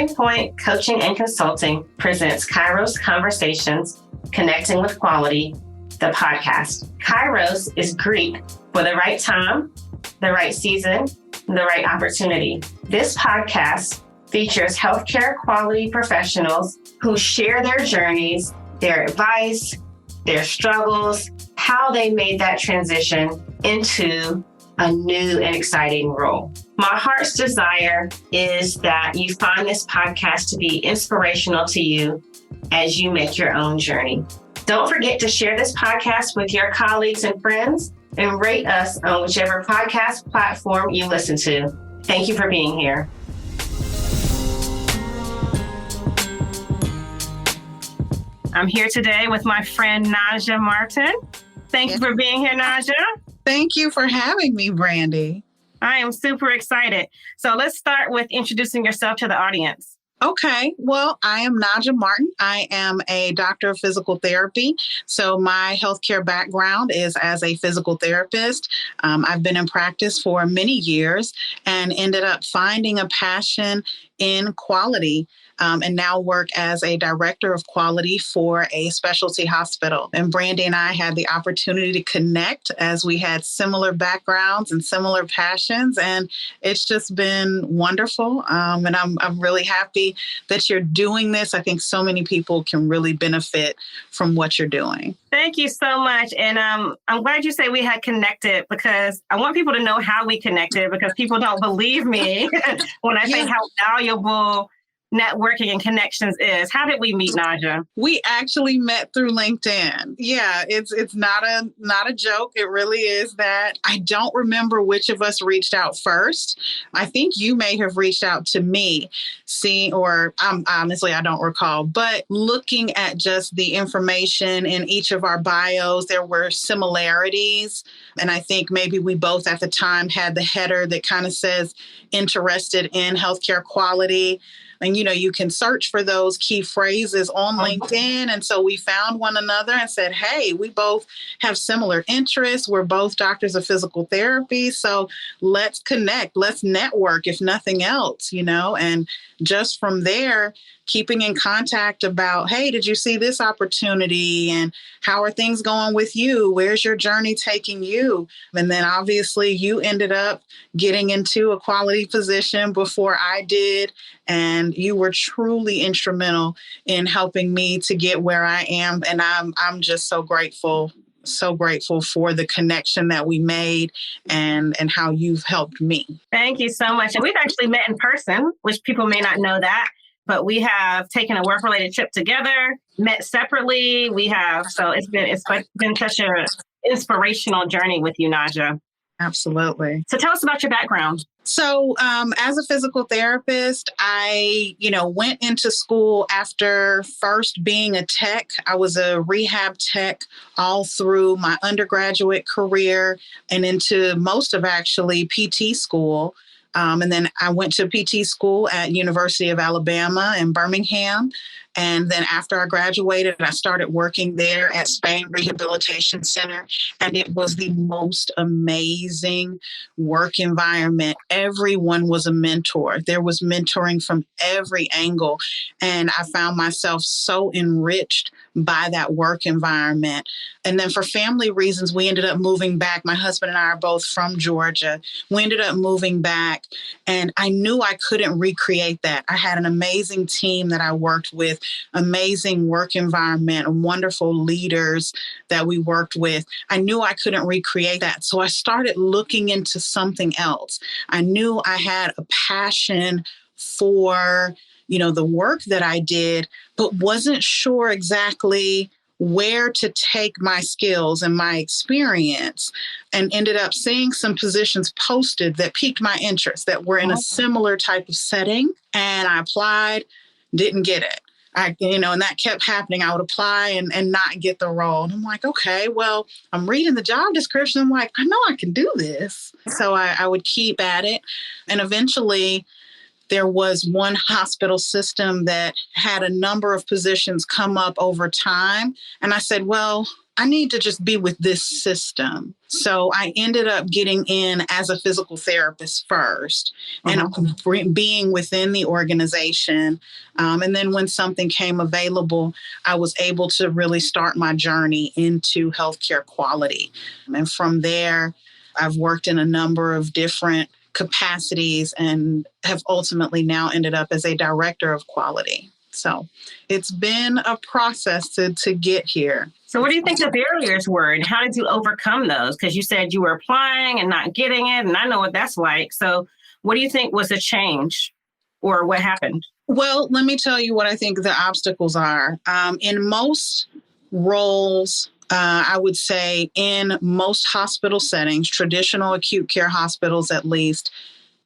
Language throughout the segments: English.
Starting Point Coaching and Consulting presents Kairos Conversations, Connecting with Quality, the podcast. Kairos is Greek for the right time, the right season, the right opportunity. This podcast features healthcare quality professionals who share their journeys, their advice, their struggles, how they made that transition into a new and exciting role. My heart's desire is that you find this podcast to be inspirational to you as you make your own journey. Don't forget to share this podcast with your colleagues and friends and rate us on whichever podcast platform you listen to. Thank you for being here. I'm here today with my friend Naja Martin. Thank you for being here, Naja. Thank you for having me, Brandy. I am super excited. So let's start with introducing yourself to the audience. Okay. Well, I am Naja Martin. I am a doctor of physical therapy. So my healthcare background is as a physical therapist. I've been in practice for many years and ended up finding a passion in quality and now work as a director of quality for a specialty hospital. And Brandy and I had the opportunity to connect as we had similar backgrounds and similar passions. And it's just been wonderful. And I'm really happy that you're doing this. I think so many people can really benefit from what you're doing. Thank you so much. And I'm glad you say we had connected because I want people to know how we connected because people don't believe me when I say how valuable networking and connections is. How did we meet, Naja? We actually met through LinkedIn. Yeah, it's not a joke. It really is that. I don't remember which of us reached out first. I think you may have reached out to me, honestly, I don't recall. But looking at just the information in each of our bios, there were similarities. And I think maybe we both at the time had the header that kind of says interested in healthcare quality. And, you can search for those key phrases on LinkedIn. And so we found one another and said, hey, we both have similar interests. We're both doctors of physical therapy. So let's connect. Let's network, if nothing else, and just from there, keeping in contact about, hey, did you see this opportunity? And how are things going with you? Where's your journey taking you? And then obviously you ended up getting into a quality position before I did. And you were truly instrumental in helping me to get where I am. And I'm just so grateful for the connection that we made and how you've helped me. Thank you so much. And we've actually met in person, which people may not know that, but we have taken a work-related trip together, met separately. So it's been such an inspirational journey with you, Naja. Absolutely. So tell us about your background. So as a physical therapist, I, went into school after first being a tech. I was a rehab tech all through my undergraduate career and into most of actually PT school. And then I went to PT school at University of Alabama in Birmingham. And then after I graduated, I started working there at Spain Rehabilitation Center. And it was the most amazing work environment. Everyone was a mentor. There was mentoring from every angle. And I found myself so enriched by that work environment. And then for family reasons, we ended up moving back. My husband and I are both from Georgia. We ended up moving back. And I knew I couldn't recreate that. I had an amazing team that I worked with, amazing work environment, wonderful leaders that we worked with. I knew I couldn't recreate that. So I started looking into something else. I knew I had a passion for, the work that I did, but wasn't sure exactly where to take my skills and my experience, and ended up seeing some positions posted that piqued my interest that were in a similar type of setting. And I applied, didn't get it. And that kept happening. I would apply and not get the role. And I'm like, okay, well, I'm reading the job description. I'm like, I know I can do this. So I would keep at it. And eventually there was one hospital system that had a number of positions come up over time. And I said, well, I need to just be with this system. So I ended up getting in as a physical therapist first and being within the organization. And then when something came available, I was able to really start my journey into healthcare quality. And from there, I've worked in a number of different capacities and have ultimately now ended up as a director of quality. So it's been a process to get here. So what do you think the barriers were and how did you overcome those? Because you said you were applying and not getting it, and I know what that's like. So what do you think was a change or what happened? Well, let me tell you what I think the obstacles are. In most roles, I would say in most hospital settings, traditional acute care hospitals at least,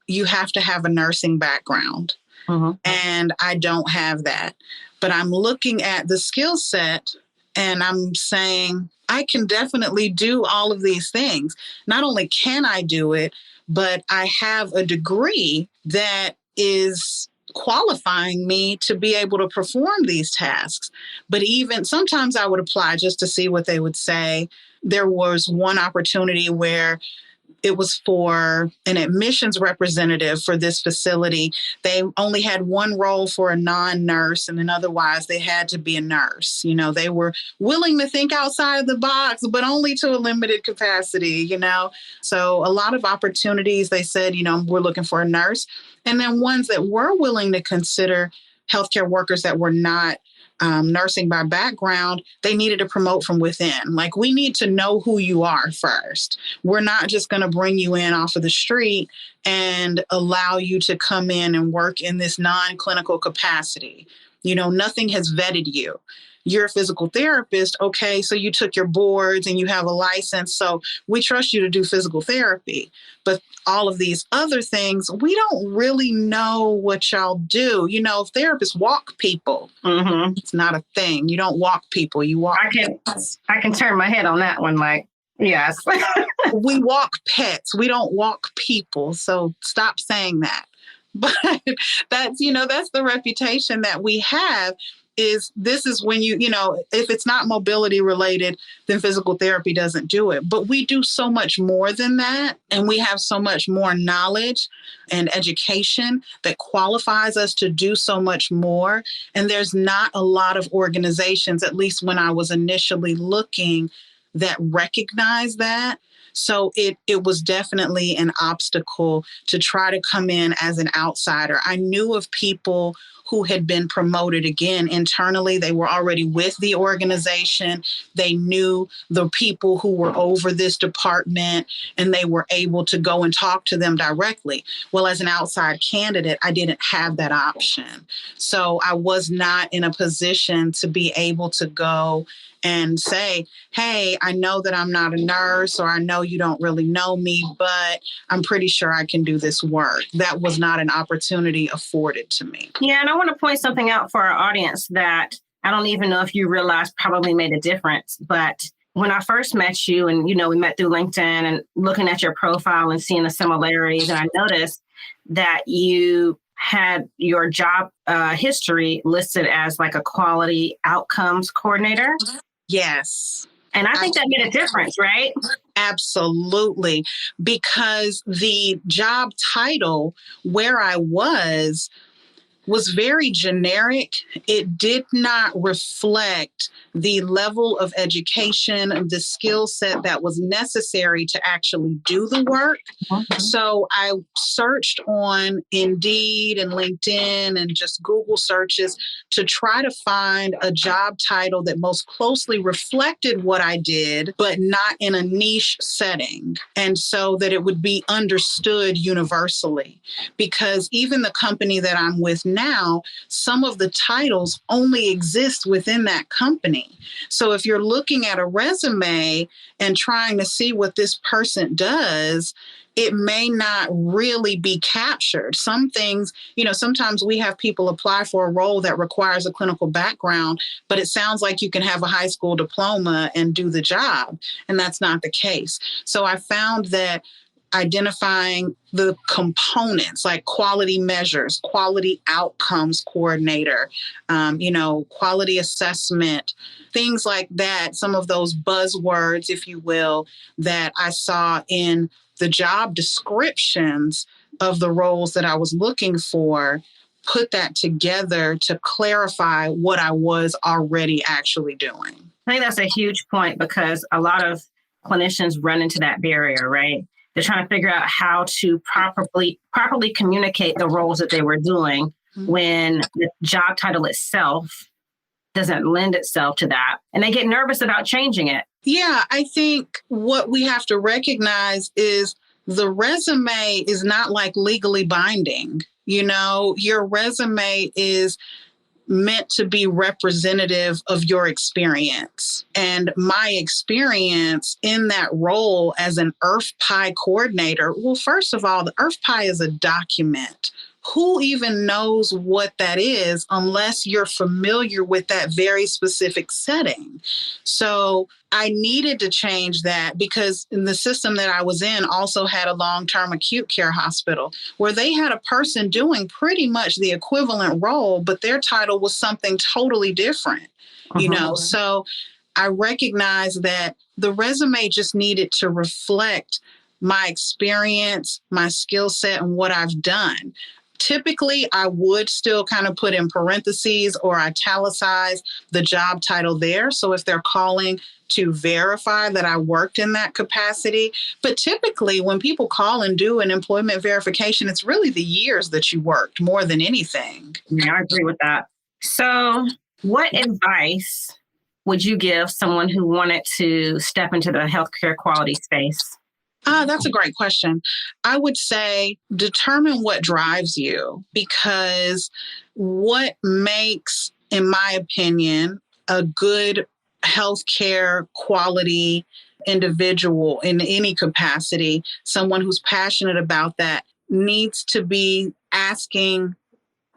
you have to have a nursing background. And I don't have that. But I'm looking at the skill set and I'm saying, I can definitely do all of these things. Not only can I do it, but I have a degree that is qualifying me to be able to perform these tasks. But even sometimes I would apply just to see what they would say. There was one opportunity where it was for an admissions representative for this facility. They only had one role for a non-nurse, and then otherwise they had to be a nurse. You know, they were willing to think outside of the box, but only to a limited capacity, you know. So a lot of opportunities, they said, you know, we're looking for a nurse. And then ones that were willing to consider healthcare workers that were not nursing by background, they needed to promote from within. Like, we need to know who you are first. We're not just going to bring you in off of the street and allow you to come in and work in this non-clinical capacity. You know, nothing has vetted you. You're a physical therapist. Okay, so you took your boards and you have a license. So we trust you to do physical therapy. But all of these other things, we don't really know what y'all do. You know, therapists walk people. It's not a thing. You don't walk people. You walk pets. I can turn my head on that one. Like, yes. We walk pets. We don't walk people. So stop saying that. But that's, you know, that's the reputation that we have. This is when you know, if it's not mobility related, then physical therapy doesn't do it. But we do so much more than that. And we have so much more knowledge and education that qualifies us to do so much more. And there's not a lot of organizations, at least when I was initially looking, that recognize that. So it was definitely an obstacle to try to come in as an outsider. I knew of people who had been promoted again internally. They were already with the organization. They knew the people who were over this department, and they were able to go and talk to them directly. Well, as an outside candidate, I didn't have that option. So I was not in a position to be able to go and say, hey, I know that I'm not a nurse, or I know you don't really know me, but I'm pretty sure I can do this work. That was not an opportunity afforded to me. Yeah, and I want to point something out for our audience that I don't even know if you realize probably made a difference. But when I first met you, and, you know, we met through LinkedIn, and looking at your profile and seeing the similarities, and I noticed that you had your job history listed as like a quality outcomes coordinator. Yes. And I think that made a difference, right? Absolutely. Because the job title where I was very generic. It did not reflect the level of education, the skill set that was necessary to actually do the work. So I searched on Indeed and LinkedIn and just Google searches to try to find a job title that most closely reflected what I did, but not in a niche setting. And so that it would be understood universally. Because even the company that I'm with now, some of the titles only exist within that company. So if you're looking at a resume and trying to see what this person does, it may not really be captured. Some things, you know, sometimes we have people apply for a role that requires a clinical background, but it sounds like you can have a high school diploma and do the job. And that's not the case. So I found that identifying the components like quality measures, quality outcomes coordinator, quality assessment, things like that. Some of those buzzwords, if you will, that I saw in the job descriptions of the roles that I was looking for, put that together to clarify what I was already actually doing. I think that's a huge point because a lot of clinicians run into that barrier, right? They're trying to figure out how to properly communicate the roles that they were doing when the job title itself doesn't lend itself to that. And they get nervous about changing it. Yeah, I think what we have to recognize is the resume is not like legally binding. Your resume is meant to be representative of your experience. And my experience in that role as an IRF-PI coordinator, well, first of all, the IRF-PI is a document. Who even knows what that is unless you're familiar with that very specific setting? So I needed to change that because the system that I was in also had a long-term acute care hospital where they had a person doing pretty much the equivalent role, but their title was something totally different, So I recognized that the resume just needed to reflect my experience, my skill set, and what I've done. Typically, I would still kind of put in parentheses or italicize the job title there. So if they're calling to verify that I worked in that capacity. But typically, when people call and do an employment verification, it's really the years that you worked more than anything. Yeah, I agree with that. So what advice would you give someone who wanted to step into the healthcare quality space? That's a great question. I would say determine what drives you, because what makes, in my opinion, a good healthcare quality individual in any capacity, someone who's passionate about that, needs to be asking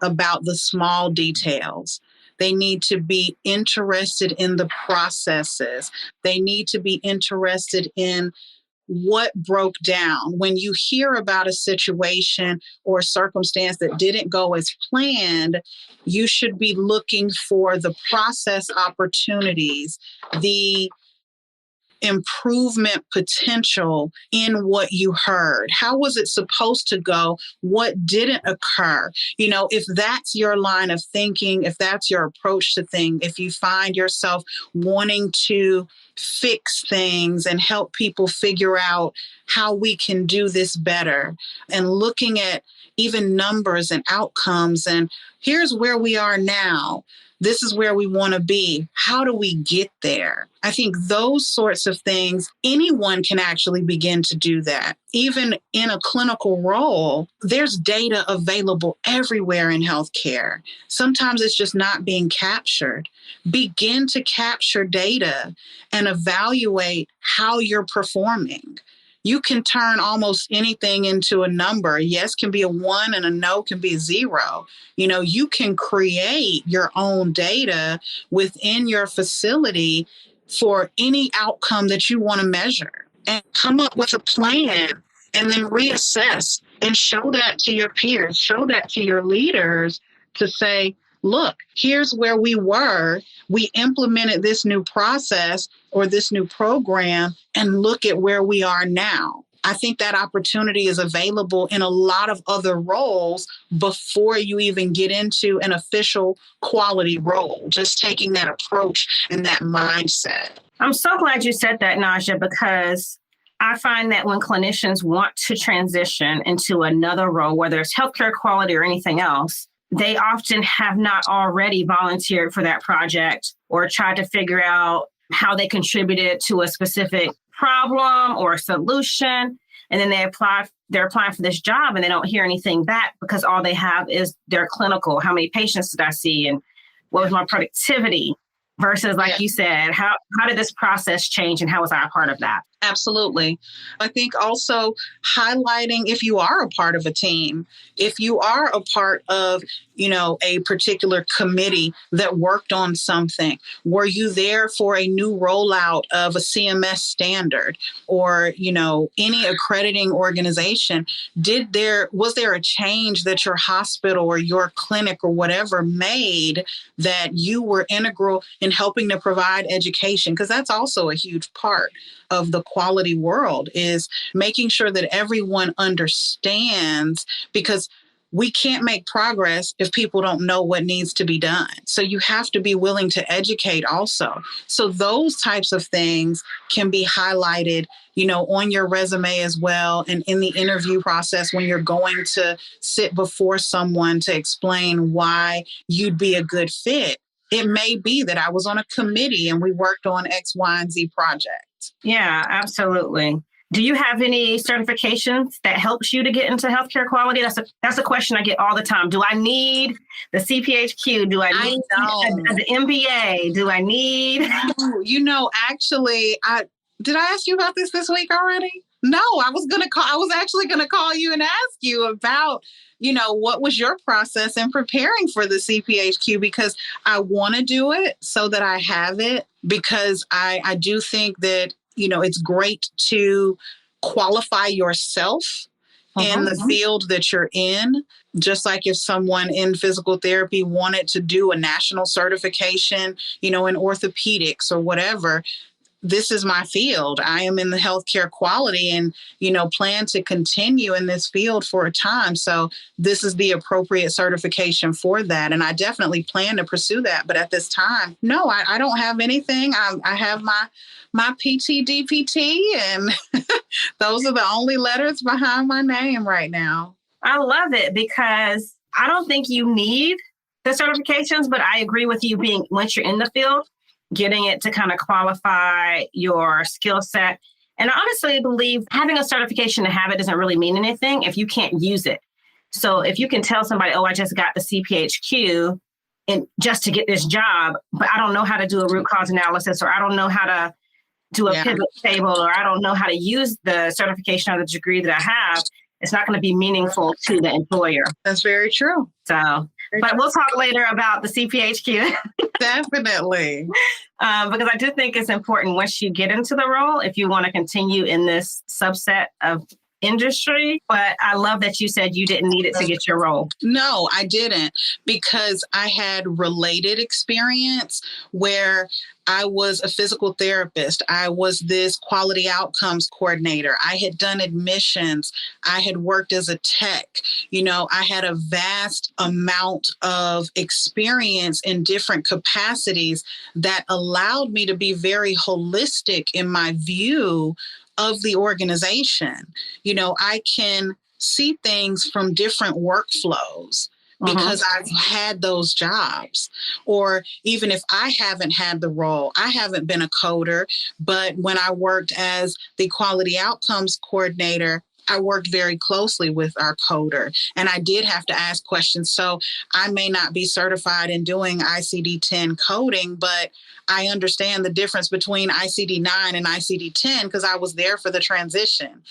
about the small details. They need to be interested in the processes. They need to be interested in what broke down. When you hear about a situation or a circumstance that didn't go as planned, you should be looking for the process opportunities, the improvement potential in what you heard. How was it supposed to go? What didn't occur? If that's your line of thinking, if that's your approach to things, if you find yourself wanting to fix things and help people figure out how we can do this better, and looking at even numbers and outcomes, and here's where we are now. This is where we want to be. How do we get there? I think those sorts of things, anyone can actually begin to do that. Even in a clinical role, there's data available everywhere in healthcare. Sometimes it's just not being captured. Begin to capture data and evaluate how you're performing. You can turn almost anything into a number. A yes can be a 1 and a no can be a 0. You can create your own data within your facility for any outcome that you want to measure, and come up with a plan and then reassess and show that to your peers, show that to your leaders to say, look, here's where we were. We implemented this new process or this new program, and look at where we are now. I think that opportunity is available in a lot of other roles before you even get into an official quality role, just taking that approach and that mindset. I'm so glad you said that, Naja, because I find that when clinicians want to transition into another role, whether it's healthcare quality or anything else, they often have not already volunteered for that project or tried to figure out how they contributed to a specific problem or a solution. And then they're applying for this job and they don't hear anything back because all they have is their clinical. How many patients did I see? And what was my productivity? Versus, like you said, how did this process change and how was I a part of that? Absolutely. I think also highlighting if you are a part of a team, if you are a part of, a particular committee that worked on something, were you there for a new rollout of a CMS standard or, any accrediting organization? Was there a change that your hospital or your clinic or whatever made that you were integral in helping to provide education? Because that's also a huge part of the quality world, is making sure that everyone understands, because we can't make progress if people don't know what needs to be done. So you have to be willing to educate also. So those types of things can be highlighted, on your resume as well. And in the interview process, when you're going to sit before someone to explain why you'd be a good fit, it may be that I was on a committee and we worked on X, Y, and Z project. Yeah, absolutely. Do you have any certifications that helps you to get into healthcare quality? That's a question I get all the time. Do I need the CPHQ? Do I need the MBA? Do I need? Actually, did I ask you about this week already? No, I was actually gonna call you and ask you about, what was your process in preparing for the CPHQ, because I want to do it so that I have it, because I do think that, it's great to qualify yourself in the field that you're in. Just like if someone in physical therapy wanted to do a national certification, in orthopedics or whatever, this is my field. I am in the healthcare quality and, plan to continue in this field for a time. So this is the appropriate certification for that. And I definitely plan to pursue that. But at this time, no, I don't have anything. I have my PT, DPT, and those are the only letters behind my name right now. I love it, because I don't think you need the certifications, but I agree with you, once you're in the field, getting it to kind of qualify your skill set. And I honestly believe having a certification to have it doesn't really mean anything if you can't use it. So if you can tell somebody, oh, I just got the CPHQ and just to get this job, but I don't know how to do a root cause analysis, or I don't know how to do a pivot table, or I don't know how to use the certification or the degree that I have, it's not going to be meaningful to the employer. That's very true. So, but we'll talk later about the CPHQ. Definitely. Because I do think it's important once you get into the role, if you want to continue in this subset of industry. But I love that you said you didn't need it to get your role. No, I didn't, because I had related experience where I was a physical therapist. I was this quality outcomes coordinator. I had done admissions. I had worked as a tech. I had a vast amount of experience in different capacities that allowed me to be very holistic in my view of the organization. I can see things from different workflows because I've had those jobs. Or even if I haven't had the role, I haven't been a coder, but when I worked as the quality outcomes coordinator, I worked very closely with our coder, and I did have to ask questions. So I may not be certified in doing ICD-10 coding, but I understand the difference between ICD-9 and ICD-10 because I was there for the transition,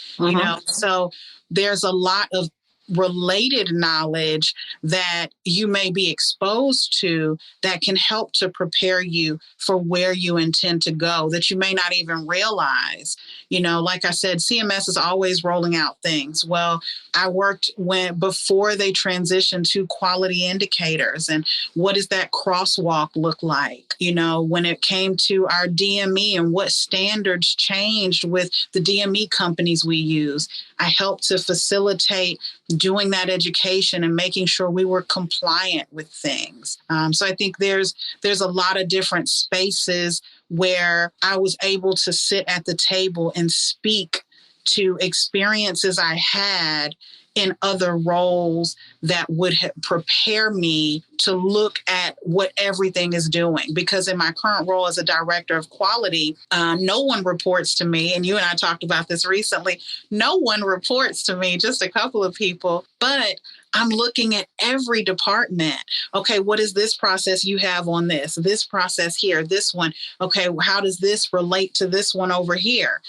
So there's a lot of related knowledge that you may be exposed to that can help to prepare you for where you intend to go that you may not even realize. Like I said, CMS is always rolling out things. Well, I worked before they transitioned to quality indicators, and what does that crosswalk look like? When it came to our DME and what standards changed with the DME companies we use, I helped to facilitate doing that education and making sure we were compliant with things. So I think there's a lot of different spaces where I was able to sit at the table and speak to experiences I had in other roles that would prepare me to look at what everything is doing. Because in my current role as a director of quality, no one reports to me. And you and I talked about this recently. No one reports to me, just a couple of people. But I'm looking at every department. Okay, what is this process you have on this process here, this one? Okay, how does this relate to this one over here?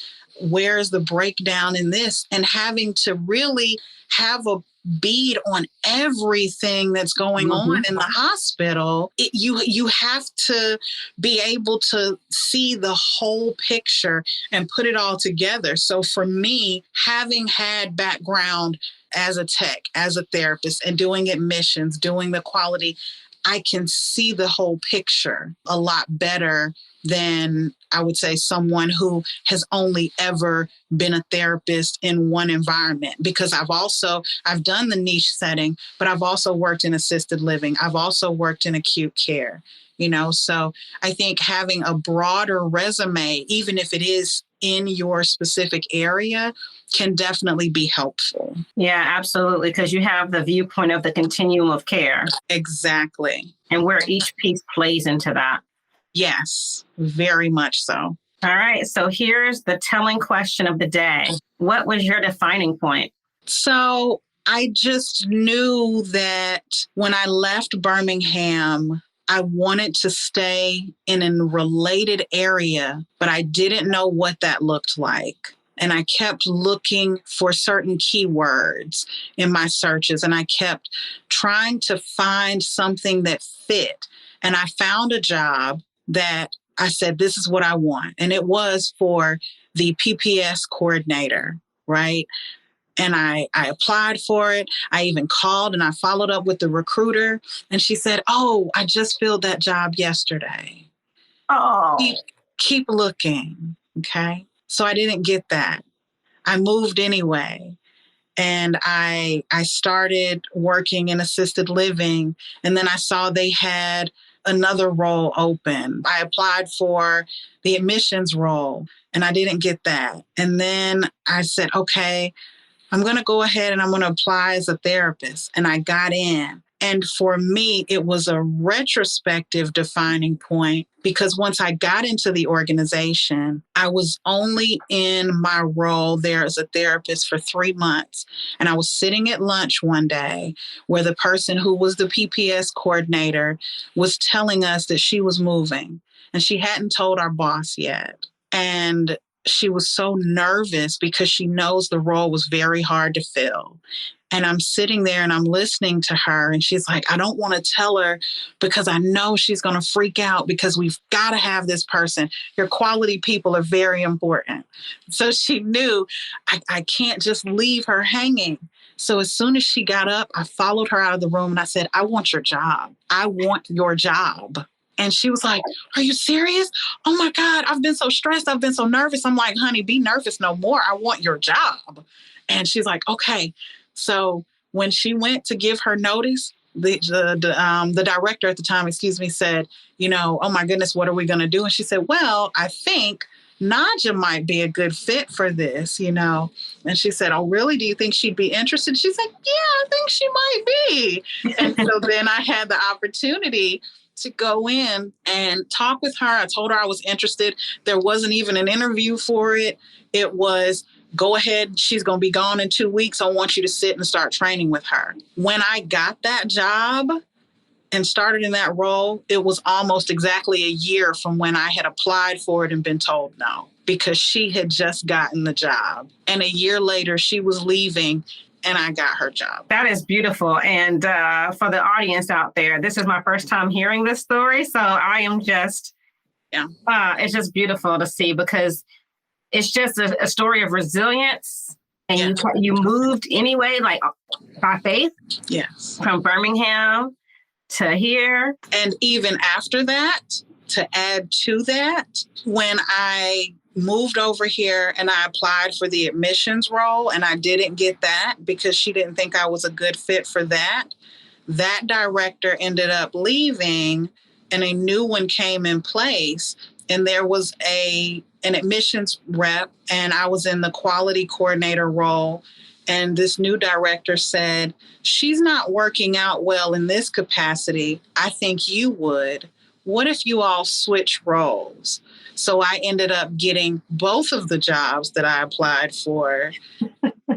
where's the breakdown in this? And having to really have a bead on everything that's going on in the hospital, you have to be able to see the whole picture and put it all together. So for me, having had background as a tech, as a therapist, and doing admissions, doing the quality, I can see the whole picture a lot better than I would say someone who has only ever been a therapist in one environment. Because I've done the niche setting, but I've also worked in assisted living. I've also worked in acute care, so I think having a broader resume, even if it is in your specific area, can definitely be helpful. Yeah, absolutely. Because you have the viewpoint of the continuum of care. Exactly. And where each piece plays into that. Yes, very much so. All right. So here's the telling question of the day. What was your defining point? So I just knew that when I left Birmingham, I wanted to stay in a related area, but I didn't know what that looked like. And I kept looking for certain keywords in my searches, and I kept trying to find something that fit. And I found a job that I said, this is what I want. And it was for the PPS coordinator, right? And I applied for it. I even called and I followed up with the recruiter. And she said, oh, I just filled that job yesterday. Oh. Keep looking. Okay. So I didn't get that. I moved anyway. And I started working in assisted living. And then I saw they had another role open. I applied for the admissions role and I didn't get that. And then I said, okay, I'm going to go ahead and I'm going to apply as a therapist. And I got in. And for me, it was a retrospective defining point because once I got into the organization, I was only in my role there as a therapist for 3 months. And I was sitting at lunch one day where the person who was the PPS coordinator was telling us that she was moving and she hadn't told our boss yet. And she was so nervous because she knows the role was very hard to fill. And I'm sitting there and I'm listening to her and she's like, I don't want to tell her because I know she's going to freak out because we've got to have this person. Your quality people are very important. So she knew I can't just leave her hanging. So as soon as she got up, I followed her out of the room and I said, I want your job. I want your job. And she was like, are you serious? Oh my God, I've been so stressed. I've been so nervous. I'm like, honey, be nervous no more. I want your job. And she's like, okay. So when she went to give her notice, the director at the time, said, oh my goodness, what are we going to do? And she said, well, I think Naja might be a good fit for this, And she said, oh, really? Do you think she'd be interested? She said, yeah, I think she might be. And so then I had the opportunity to go in and talk with her. I told her I was interested. There wasn't even an interview for it. It was, go ahead. She's going to be gone in 2 weeks. I want you to sit and start training with her. When I got that job and started in that role, it was almost exactly a year from when I had applied for it and been told no, because she had just gotten the job. And a year later, she was leaving and I got her job. That is beautiful. And for the audience out there, this is my first time hearing this story. So I am just, it's just beautiful to see because it's just a story of resilience. And you moved anyway, like by faith. Yes. From Birmingham to here. And even after that, to add to that, when I moved over here and I applied for the admissions role and I didn't get that because she didn't think I was a good fit for that, that director ended up leaving and a new one came in place. And there was an admissions rep and I was in the quality coordinator role. And this new director said, she's not working out well in this capacity. I think you would. What if you all switch roles? So I ended up getting both of the jobs that I applied for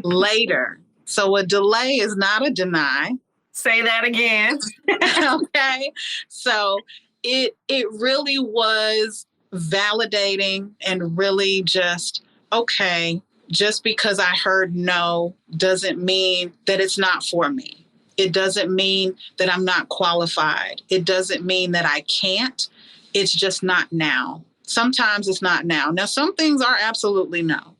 later. So a delay is not a deny. Say that again. Okay. So it really was validating and really just okay, just because I heard no doesn't mean that it's not for me. It doesn't mean that I'm not qualified. It doesn't mean that I can't. It's just not now. Sometimes it's not now. Now, some things are absolutely no.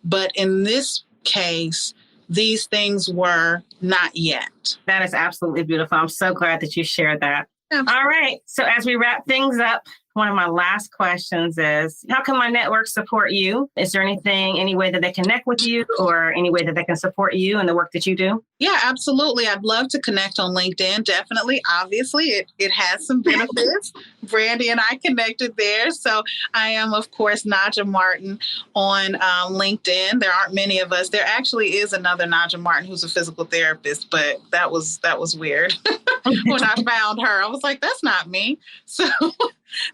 But in this case, these things were not yet. That is absolutely beautiful. I'm so glad that you shared that. Absolutely. All right. So as we wrap things up, one of my last questions is, how can my network support you? Is there any way that they connect with you or any way that they can support you in the work that you do? Yeah, absolutely. I'd love to connect on LinkedIn. Definitely. Obviously, it has some benefits. Brandy and I connected there. So I am, of course, Naja Martin on LinkedIn. There aren't many of us. There actually is another Naja Martin who's a physical therapist, but that was weird. When I found her, I was like, that's not me. So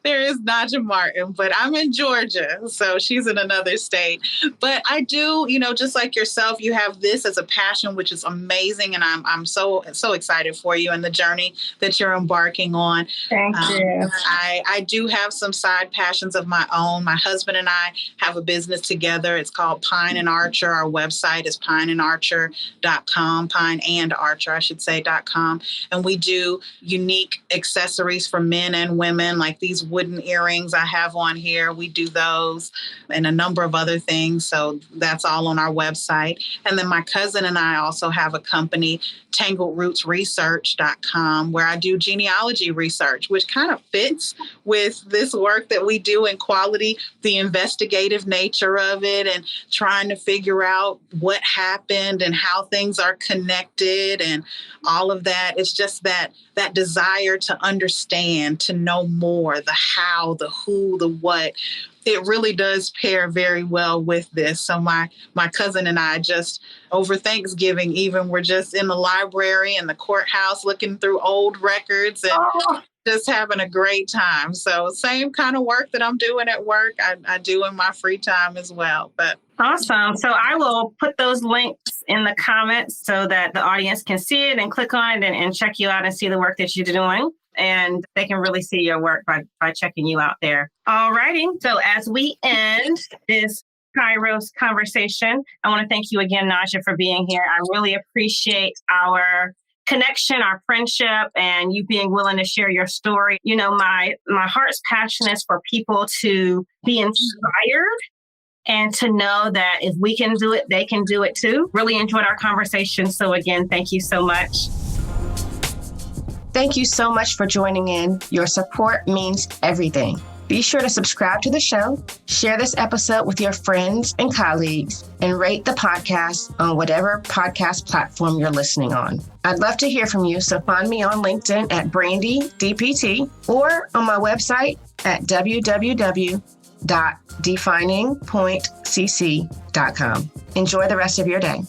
there is Naja Martin, but I'm in Georgia, so she's in another state. But I do, just like yourself, you have this as a passion, which is amazing, and I'm so excited for you and the journey that you're embarking on. Thank you. I do have some side passions of my own. My husband and I have a business together. It's called Pine and Archer. Our website is pineandarcher.com, Pine and Archer, I should say, .com. And we do unique accessories for men and women, like these wooden earrings I have on here. We do those and a number of other things. So that's all on our website. And then my cousin and I also have a company, tangledrootsresearch.com, where I do genealogy research, which kind of fits with this work that we do in quality, the investigative nature of it, and trying to figure out what happened and how things are connected and all of that. It's just that desire to understand, to know more, the how, the who, the what. It really does pair very well with this. So my cousin and I just over Thanksgiving, even we're just in the library and the courthouse looking through old records and just having a great time. So same kind of work that I'm doing at work, I do in my free time as well. But awesome. So I will put those links in the comments so that the audience can see it and click on it and check you out and see the work that you're doing. And they can really see your work by checking you out there. All righty. So as we end this Kairos conversation, I want to thank you again, Naja, for being here. I really appreciate our connection, our friendship, and you being willing to share your story. My heart's passion is for people to be inspired and to know that if we can do it, they can do it too. Really enjoyed our conversation. So again, thank you so much. Thank you so much for joining in. Your support means everything. Be sure to subscribe to the show, share this episode with your friends and colleagues, and rate the podcast on whatever podcast platform you're listening on. I'd love to hear from you, so find me on LinkedIn at Brandy DPT or on my website at www.definingpointcc.com. Enjoy the rest of your day.